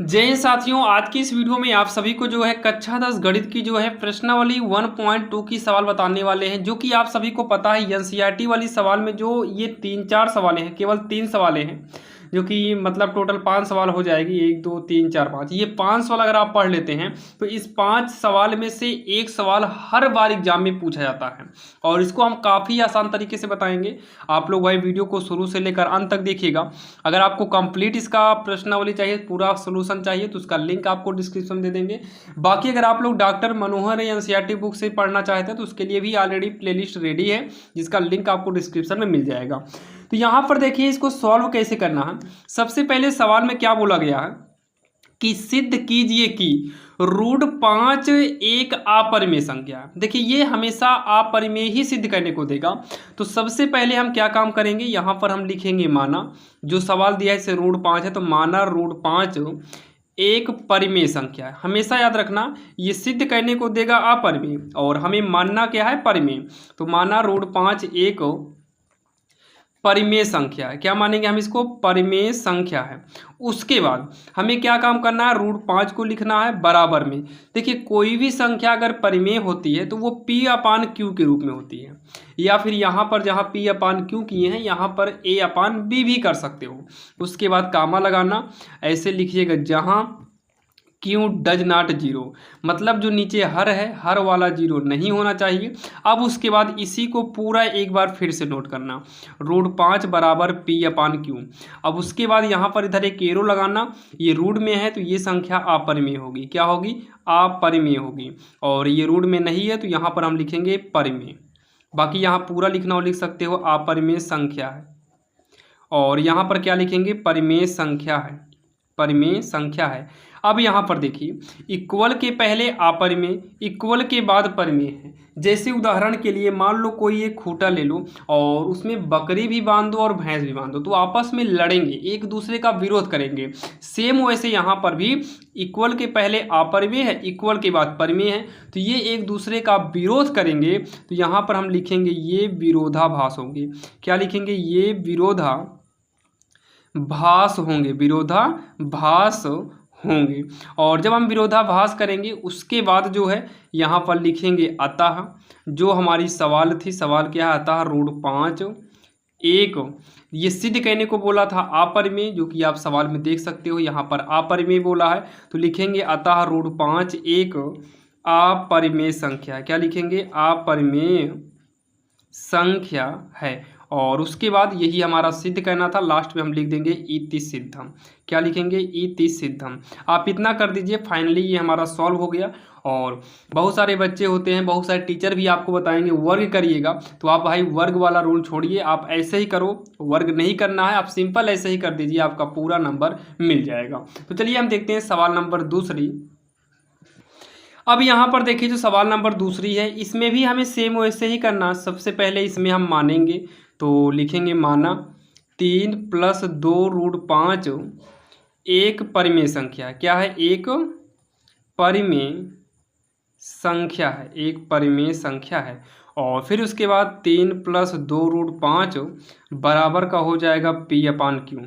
जय हिंद साथियों, आज की इस वीडियो में आप सभी को जो है कक्षा 10 गणित की जो है प्रश्नावली 1.2 की सवाल बताने वाले हैं। जो कि आप सभी को पता है एनसीईआरटी वाली सवाल में जो ये 3-4 सवाल हैं, केवल 3 सवाल हैं, जो कि मतलब टोटल 5 सवाल हो जाएगी। 1 2 3 4 5, ये 5 सवाल अगर आप पढ़ लेते हैं तो इस 5 सवाल में से एक सवाल हर बार एग्जाम में पूछा जाता है और इसको हम काफ़ी आसान तरीके से बताएंगे। आप लोग भाई वीडियो को शुरू से लेकर अंत तक देखिएगा। अगर आपको कंप्लीट इसका प्रश्नावली चाहिए, पूरा सोल्यूशन चाहिए, तो उसका लिंक आपको डिस्क्रिप्शन में दे देंगे। बाकी अगर आप लोग डॉक्टर मनोहर एनसीईआरटी बुक से पढ़ना चाहते हैं तो उसके लिए भी ऑलरेडी प्लेलिस्ट रेडी है, जिसका लिंक आपको डिस्क्रिप्शन में मिल जाएगा। तो यहाँ पर देखिए इसको सॉल्व कैसे करना है। सबसे पहले सवाल में क्या बोला गया है कि सिद्ध कीजिए कि √5 एक अपरिमेय संख्या है। देखिए ये हमेशा अपरिमेय ही सिद्ध करने को देगा। तो सबसे पहले हम क्या काम करेंगे, यहाँ पर हम लिखेंगे माना, जो सवाल दिया है इसे √5 है तो माना √5 एक परिमेय संख्या है। हमेशा याद रखना ये सिद्ध करने को देगा अपरिमेय और हमें मानना क्या है, परिमेय। तो माना √5 एक परिमेय संख्या है। क्या मानेंगे हम इसको, परिमेय संख्या है। उसके बाद हमें क्या काम करना है, √5 को लिखना है बराबर में। देखिए कोई भी संख्या अगर परिमेय होती है तो वो P/Q के रूप में होती है, या फिर यहाँ पर जहाँ P/Q किए हैं यहाँ पर A/B भी कर सकते हो। उसके बाद कामा लगाना, ऐसे लिखिएगा जहाँ Q डज नॉट जीरो, मतलब जो नीचे हर है हर वाला जीरो नहीं होना चाहिए। अब उसके बाद इसी को पूरा एक बार फिर से नोट करना, √5 बराबर P/Q। अब उसके बाद यहाँ पर इधर एक एरो लगाना, ये रूट में है तो ये संख्या अपरिमेय होगी। क्या होगी, अपरिमेय होगी। और ये रूट में नहीं है तो यहाँ पर हम लिखेंगे परिमेय। बाकी यहाँ पूरा लिखना हो लिख सकते हो, अपरिमेय संख्या है। और यहाँ पर क्या लिखेंगे, परिमेय संख्या है, परिमेय संख्या है। अब यहाँ पर देखिए इक्वल के पहले अपरिमेय, इक्वल के बाद परिमेय है। जैसे उदाहरण के लिए मान लो कोई एक खूंटा ले लो और उसमें बकरी भी बांध दो और भैंस भी बांध दो, तो आपस में लड़ेंगे, एक दूसरे का विरोध करेंगे। सेम वैसे यहाँ पर भी इक्वल के पहले अपरिमेय है, इक्वल के बाद परिमेय है, तो ये एक दूसरे का विरोध करेंगे। तो यहाँ पर हम लिखेंगे ये विरोधाभास होंगे। क्या लिखेंगे, ये विरोधाभास होंगे, विरोधाभास होंगे। और जब हम विरोधाभास करेंगे उसके बाद जो है यहाँ पर लिखेंगे अतः, जो हमारी सवाल थी, सवाल क्या है, अतः √5 एक, ये सिद्ध कहने को बोला था अपरिमेय, जो कि आप सवाल में देख सकते हो यहाँ पर अपरिमेय बोला है। तो लिखेंगे अतः √5 एक अपरिमेय संख्या। क्या लिखेंगे, अपरिमेय संख्या है। और उसके बाद यही हमारा सिद्ध करना था, लास्ट में हम लिख देंगे इति सिद्धम। क्या लिखेंगे, इति सिद्धम। आप इतना कर दीजिए, फाइनली ये हमारा सॉल्व हो गया। और बहुत सारे बच्चे होते हैं, बहुत सारे टीचर भी आपको बताएंगे वर्ग करिएगा, तो आप भाई वर्ग वाला रूल छोड़िए, आप ऐसे ही करो, वर्ग नहीं करना है, आप सिंपल ऐसे ही कर दीजिए, आपका पूरा नंबर मिल जाएगा। तो चलिए हम देखते हैं सवाल नंबर दूसरी। अब यहाँ पर देखिए जो सवाल नंबर दूसरी है, इसमें भी हमें सेम वैसे ही करना। सबसे पहले इसमें हम मानेंगे तो लिखेंगे माना 3 + 2 √5 एक परिमेय संख्या। क्या है, एक परिमेय संख्या है, एक परिमेय संख्या है। और फिर उसके बाद 3 + 2 √5 बराबर का हो जाएगा P/Q।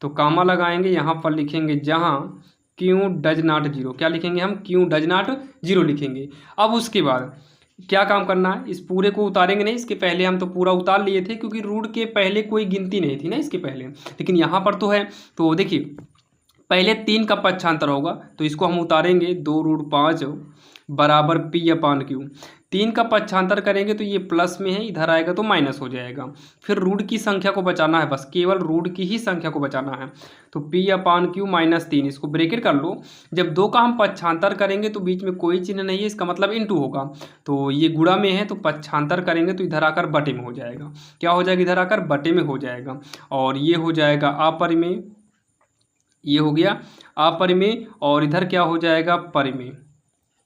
तो कामा लगाएंगे, यहाँ पर लिखेंगे जहाँ Q डज नॉट जीरो। क्या लिखेंगे हम, Q डज नॉट जीरो लिखेंगे। अब उसके बाद क्या काम करना है, इस पूरे को उतारेंगे नहीं, इसके पहले हम तो पूरा उतार लिए थे क्योंकि रूट के पहले कोई गिनती नहीं थी ना इसके पहले, लेकिन यहाँ पर तो है। तो देखिए पहले 3 का पक्षांतर होगा तो इसको हम उतारेंगे, 2 √5 बराबर P/Q। 3 का पक्षांतर करेंगे तो ये प्लस में है, इधर आएगा तो माइनस हो जाएगा। फिर रूट की संख्या को बचाना है, बस केवल रूट की ही संख्या को बचाना है। तो P/Q -3, इसको ब्रेकेट कर लो। जब 2 का हम पक्षांतर करेंगे तो बीच में कोई चिन्ह नहीं है, इसका मतलब इनटू होगा। तो ये गुणा में है तो पक्षांतर करेंगे तो इधर आकर बटे में हो जाएगा। क्या हो जाएगा, इधर आकर बटे में हो जाएगा। और ये हो जाएगा अपरिमेय, ये हो गया अपरिमेय। और इधर क्या हो जाएगा, परिमेय,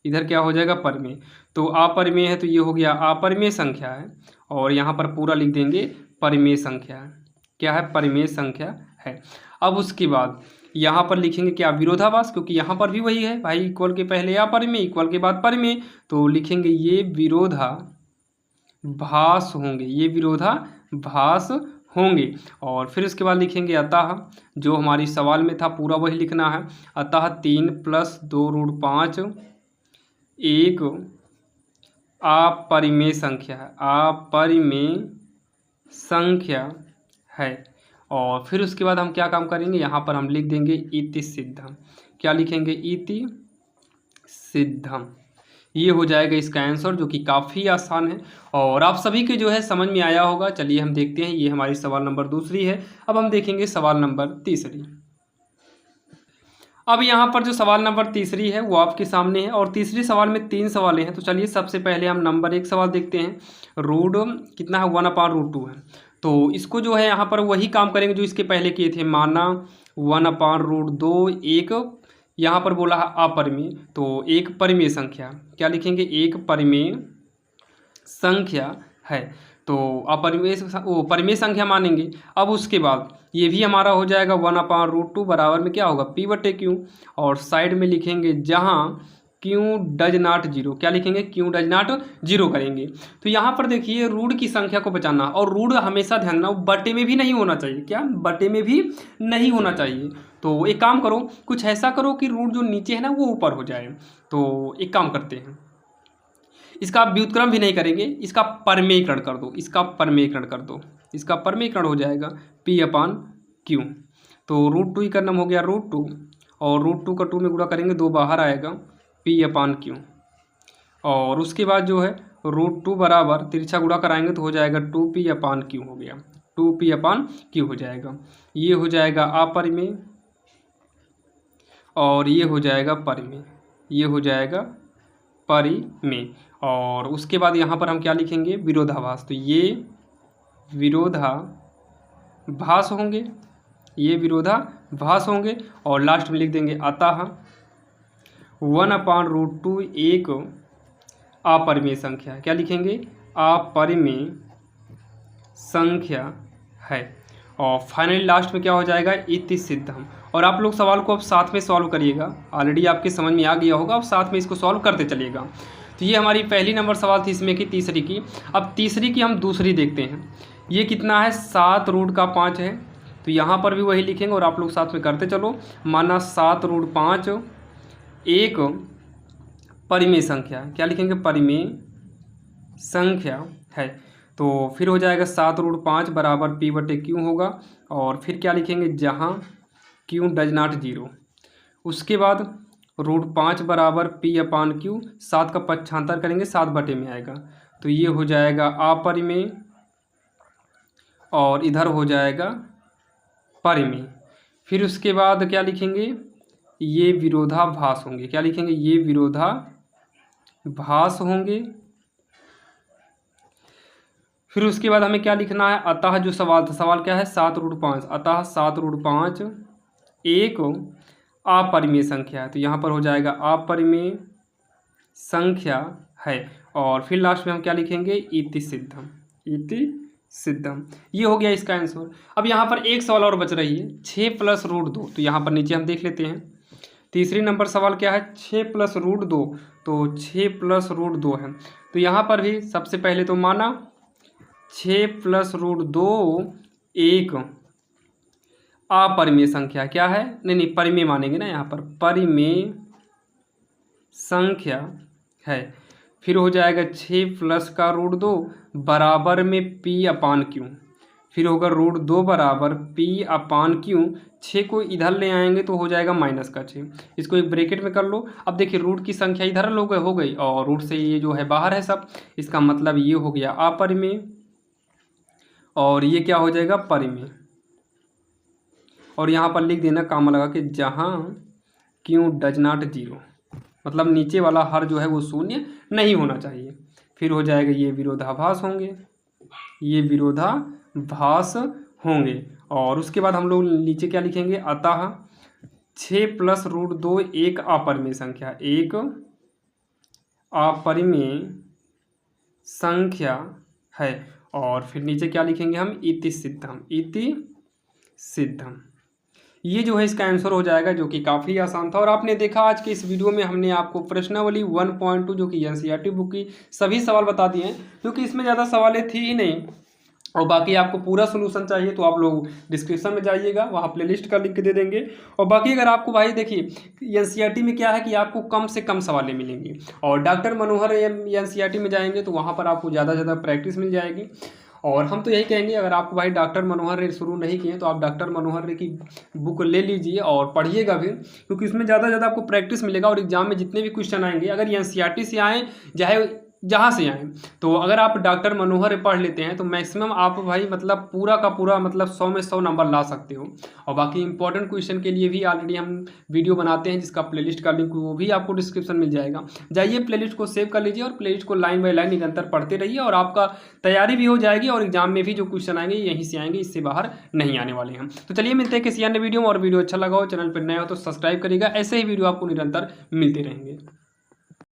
इधर क्या हो जाएगा, परिमेय। तो अपरिमेय है तो ये हो गया अपरिमेय संख्या है। और यहाँ पर पूरा लिख देंगे परिमेय संख्या है। क्या है, परिमेय संख्या है। अब उसके बाद यहाँ पर लिखेंगे क्या, विरोधाभास, क्योंकि यहाँ पर भी वही है भाई, इक्वल के पहले अपरिमेय, इक्वल के बाद परिमेय। तो लिखेंगे ये विरोधाभास होंगे, ये विरोधाभास होंगे। और फिर उसके बाद लिखेंगे अतः, जो हमारी सवाल में था पूरा वही लिखना है। अतः 3 + 2√5 एक अपरिमेय संख्या है, अपरिमेय संख्या है। और फिर उसके बाद हम क्या काम करेंगे, यहाँ पर हम लिख देंगे इति सिद्धम। क्या लिखेंगे, इति सिद्धम। ये हो जाएगा इसका आंसर, जो कि काफ़ी आसान है और आप सभी के जो है समझ में आया होगा। चलिए हम देखते हैं, ये हमारी सवाल नंबर दूसरी है। अब हम देखेंगे सवाल नंबर तीसरी। अब यहाँ पर जो सवाल नंबर तीसरी है वो आपके सामने है और तीसरी सवाल में 3 सवालें हैं। तो चलिए सबसे पहले हम नंबर 1 सवाल देखते हैं। रूट कितना है, 1/√2 है। तो इसको जो है यहाँ पर वही काम करेंगे जो इसके पहले किए थे। माना 1/√2 एक, यहाँ पर बोला है अपरिमेय, तो एक परिमेय संख्या। क्या लिखेंगे, एक परिमेय संख्या है। तो अपरिमेय परिमेय संख्या मानेंगे। अब उसके बाद ये भी हमारा हो जाएगा 1/√2 बराबर में क्या होगा, P/Q। और साइड में लिखेंगे जहाँ Q डज नॉट जीरो। क्या लिखेंगे, Q डज नॉट जीरो करेंगे। तो यहाँ पर देखिए रूट की संख्या को बचाना, और रूट हमेशा ध्यान रखना बटे में भी नहीं होना चाहिए। क्या, बटे में भी नहीं होना चाहिए। तो एक काम करो, कुछ ऐसा करो कि रूट जो नीचे है ना वो ऊपर हो जाए। तो एक काम करते हैं, इसका व्युत्क्रम भी नहीं करेंगे, इसका परमेयीकरण कर दो, इसका परमेयीकरण कर दो। इसका परमेयीकरण हो जाएगा P/Q। तो √2 का नाम हो गया √2, और √2 का 2 में गुणा करेंगे 2 बाहर आएगा, P/Q। और उसके बाद जो है √2 बराबर तिरछा गुणा कराएंगे तो हो जाएगा 2P/Q हो गया, 2P/Q हो जाएगा। ये हो जाएगा अपरिमेय और ये हो जाएगा परिमेय, ये हो जाएगा परिमेय। और उसके बाद यहाँ पर हम क्या लिखेंगे, विरोधाभास। तो ये विरोधाभास होंगे, ये विरोधाभास होंगे। और लास्ट में लिख देंगे अतः 1/√2 एक अपरिमेय संख्या। क्या लिखेंगे, अपरिमेय संख्या है। और फाइनली लास्ट में क्या हो जाएगा, इति सिद्धम। और आप लोग सवाल को अब साथ में सॉल्व करिएगा, ऑलरेडी आपके समझ में आ गया होगा, अब साथ में इसको सॉल्व करते चलिएगा। तो ये हमारी पहली नंबर सवाल थी इसमें की, तीसरी की। अब तीसरी की हम दूसरी देखते हैं। ये कितना है, 7√5 है। तो यहाँ पर भी वही लिखेंगे और आप लोग साथ में करते चलो। माना 7√5 एक परिमेय संख्या। क्या लिखेंगे, परिमेय संख्या है। तो फिर हो जाएगा 7√5 बराबर P/Q होगा। और फिर क्या लिखेंगे, जहाँ Q डज नॉट जीरो। उसके बाद √5 बराबर P/Q, 7 का पक्षांतर करेंगे 7 बटे में आएगा। तो ये हो जाएगा अपरिमेय और इधर हो जाएगा परिमेय। फिर उसके बाद क्या लिखेंगे, ये विरोधाभास होंगे। क्या लिखेंगे, ये विरोधाभास होंगे। फिर उसके बाद हमें क्या लिखना है, अतः जो सवाल था, सवाल क्या है, 7√5, अतः 7√5 एक अपरिमेय संख्या है। तो यहाँ पर हो जाएगा अपरिमेय संख्या है। और फिर लास्ट में हम क्या लिखेंगे, इति सिद्धम, इति सिद्धम। ये हो गया इसका आंसर। अब यहाँ पर एक सवाल और बच रही है, 6 + √2। तो यहाँ पर नीचे हम देख लेते हैं। तीसरी नंबर सवाल क्या है, 6 + √2। तो 6 + √2 है। तो यहाँ पर भी सबसे पहले तो माना 6 + √2 एक अपरिमेय संख्या। क्या है, नहीं परिमेय मानेंगे ना, यहाँ पर परिमेय संख्या है। फिर हो जाएगा 6 + का √2 बराबर में P/Q। फिर होगा √2 बराबर P/Q। 6 को इधर ले आएंगे तो हो जाएगा -6। इसको एक ब्रैकेट में कर लो। अब देखिए रूट की संख्या इधर लोग हो गई और रूट से ये जो है बाहर है सब। इसका मतलब ये हो गया अपरिमेय और ये क्या हो जाएगा, परिमेय। और यहाँ पर लिख देना कामा लगा के, जहाँ Q डज नॉट जीरो, मतलब नीचे वाला हर जो है वो शून्य नहीं होना चाहिए। फिर हो जाएगा ये विरोधाभास होंगे, ये विरोधाभास होंगे। और उसके बाद हम लोग नीचे क्या लिखेंगे, अतः 6 + √2 एक अपरिमेय संख्या, एक अपरिमेय संख्या है। और फिर नीचे क्या लिखेंगे हम, इति सिद्धम, इति सिद्धम। ये जो है इसका आंसर हो जाएगा, जो कि काफ़ी आसान था। और आपने देखा आज के इस वीडियो में हमने आपको प्रश्नावली 1.2 जो कि NCERT बुक की सभी सवाल बता दिए हैं, क्योंकि इसमें ज़्यादा सवालें थी ही नहीं। और बाकी आपको पूरा सोल्यूशन चाहिए तो आप लोग डिस्क्रिप्शन में जाइएगा, वहाँ प्लेलिस्ट का लिंक दे देंगे। और बाकी अगर आपको भाई देखिए एनसीईआरटी में क्या है कि आपको कम से कम सवालें मिलेंगी, और डॉक्टर मनोहर एनसीईआरटी में जाएंगे तो वहाँ पर आपको ज़्यादा से ज़्यादा प्रैक्टिस मिल जाएगी। और हम तो यही कहेंगे अगर आपको भाई डॉक्टर मनोहर रे शुरू नहीं किए तो आप डॉक्टर मनोहर रे की बुक ले लीजिए और पढ़िएगा भी, क्योंकि उसमें ज़्यादा ज़्यादा आपको प्रैक्टिस मिलेगा। और एग्जाम में जितने भी क्वेश्चन आएंगे अगर एनसीईआरटी से आएँ चाहे जहाँ से आएँ, तो अगर आप डॉक्टर मनोहर पढ़ लेते हैं तो मैक्सिमम आप भाई मतलब पूरा का पूरा मतलब 100 में 100 नंबर ला सकते हो। और बाकी इंपॉर्टेंट क्वेश्चन के लिए भी ऑलरेडी हम वीडियो बनाते हैं जिसका प्लेलिस्ट का लिंक वो भी आपको डिस्क्रिप्शन मिल जाएगा। जाइए प्लेलिस्ट को सेव कर लीजिए और प्लेलिस्ट को लाइन बाय लाइन निरंतर पढ़ते रहिए और आपका तैयारी भी हो जाएगी और एग्जाम में भी जो क्वेश्चन आएंगे यहीं से आएंगे, इससे बाहर नहीं आने वाले हैं। तो चलिए मिलते हैं किसी अन्य वीडियो में, और वीडियो अच्छा लगा हो चैनल पर नया हो तो सब्सक्राइब करिएगा, ऐसे ही वीडियो आपको निरंतर मिलते रहेंगे।